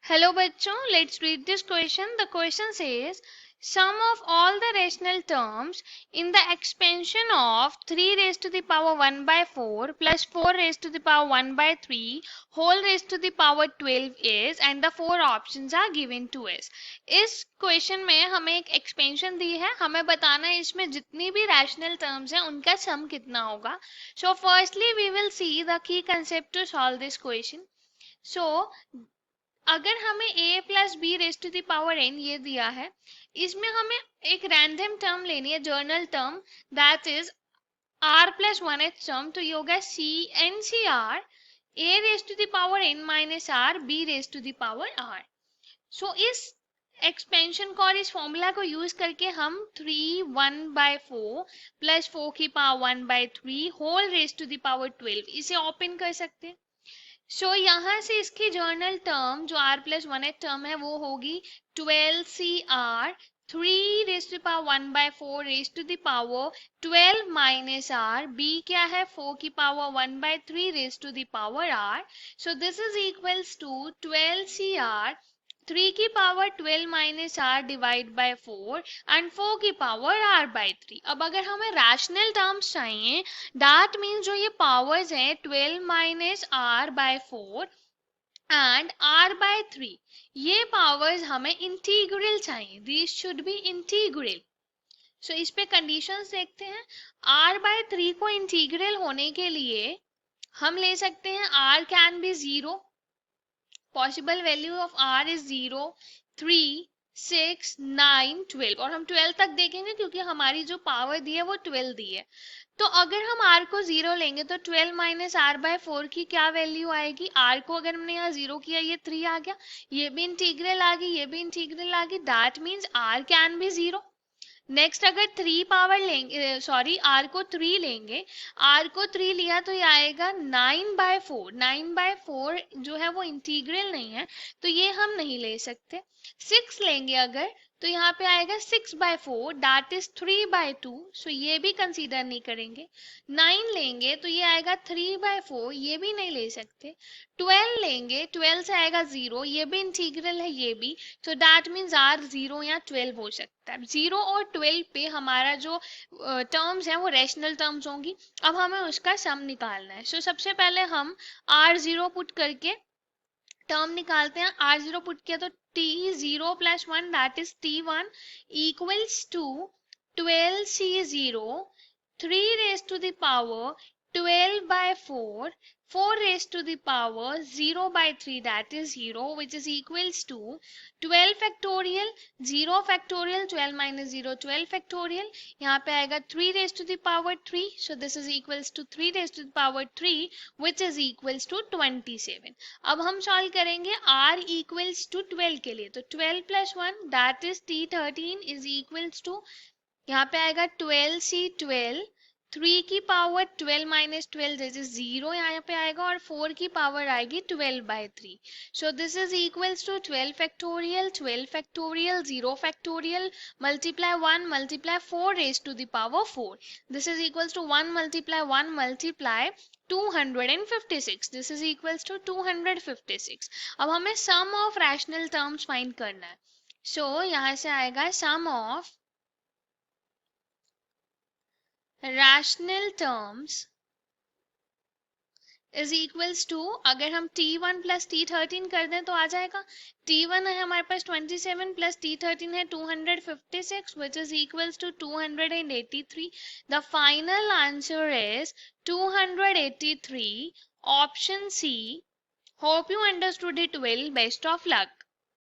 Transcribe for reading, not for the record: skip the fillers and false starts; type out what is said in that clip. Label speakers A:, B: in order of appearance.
A: Hello बच्चों, let's read this question. The question says sum of all the rational terms in the expansion of 3 raised to the power 1 by 4 plus 4 raised to the power 1 by 3 whole raised to the power 12 is, and the four options are given to us. इस question में हमें एक expansion दी है, हमें बताना है इसमें जितनी भी रैशनल टर्म्स हैं उनका सम कितना होगा. So firstly we will see the key concept to solve this question. So अगर हमें a plus b raise to the power n ये दिया है, इसमें हमें एक रैंडम टर्म लेनी है, general term, that is r plus one th term. तो ये होगा C n C r a raise to the power n minus r b raise to the power r. So इस एक्सपेंशन को और इस formula को यूज करके हम 3 1/4 प्लस 4 की power 1/3 whole raise to the power 12 इसे ओपन कर सकते हैं. सो यहाँ से इसकी जर्नल टर्म जो r plus one th term है वो होगी 12CR 3 raise to power 1/4 raise to the power 12 minus r. b क्या है 4 की power 1/3 raise to the power r. So this is equals to 12CR 3 की power 12 minus r divide by 4 and 4 की power r by 3. अब अगर हमें rational terms चाहिए, that means जो ये पावर्स हैं 12 minus R by 4 and r by 3, ये पावर्स हमें इंटीग्रल चाहिए. This should be integral. So इस पे कंडीशंस देखते हैं. r बाय 3 को इंटीग्रल होने के लिए हम ले सकते हैं r can be 0. Possible value of r is 0, 3, 6, 9, 12 और हम 12 तक देखेंगे क्योंकि हमारी जो पावर दी है वो 12 दी है. तो अगर हम r को 0 लेंगे तो 12 माइनस आर बाय 4 की क्या वैल्यू आएगी. r को अगर हमने यहाँ 0 किया ये 3 आ गया, ये भी इंटीग्रल आ गई, ये भी इंटीग्रल आ गई. That means r can be 0. Next अगर 3 पावर लेंगे, सॉरी r को 3 लेंगे, r को 3 लिया तो ये आएगा 9/4. 9/4 जो है वो इंटीग्रल नहीं है तो ये हम नहीं ले सकते. 6 लेंगे अगर तो यहाँ पे आएगा 6/4 दैट इज 3/2. सो ये भी कंसीडर नहीं करेंगे. 9 लेंगे तो ये आएगा 3/4, ये भी नहीं ले सकते. 12 लेंगे, 12 से आएगा 0, ये भी इंटीग्रल है, ये भी. सो दैट मीन्स r 0 या 12 हो सकता है. 0 और 12 पे हमारा जो टर्म्स हैं वो रैशनल टर्म्स होंगी. अब हमें उसका सम निकालना है. सो सबसे पहले हम r0 पुट करके टर्म निकालते हैं. r0 पुट किया तो t0 + 1 that is t1 equals to 12c0 3 raise to the power 12/4 4 raised to the power 0/3 that is 0 which is equals to 12 factorial 0 factorial 12 minus 0 12 factorial. यहाँ पे आएगा 3 raised to the power 3, so this is equals to 3 raised to the power 3 which is equals to 27. अब हम solve करेंगे r equals to 12 के लिए. तो 12 + 1 that is t13 is equals to, यहाँ पे आएगा 12c12 3 की पावर 12 माइनस 12 जैसे 0 यहाँ पे आएगा और 4 की पावर आएगी 12/3. So this is equals to 12 factorial 12 factorial 0 factorial multiply 1 multiply 4 raise to the power 4. This is equals to 1 multiply 1 multiply 256. This is equals to 256. अब हमें sum of rational terms find करना है. सो यहाँ से आएगा sum of rational terms is equals to, अगर हम t1 + t13 कर दें तो आ जाएगा. t1 है हमारे पास 27 + t13 है 256 which is equals to 283. The final answer is 283, option C. Hope you understood it well. Best of luck.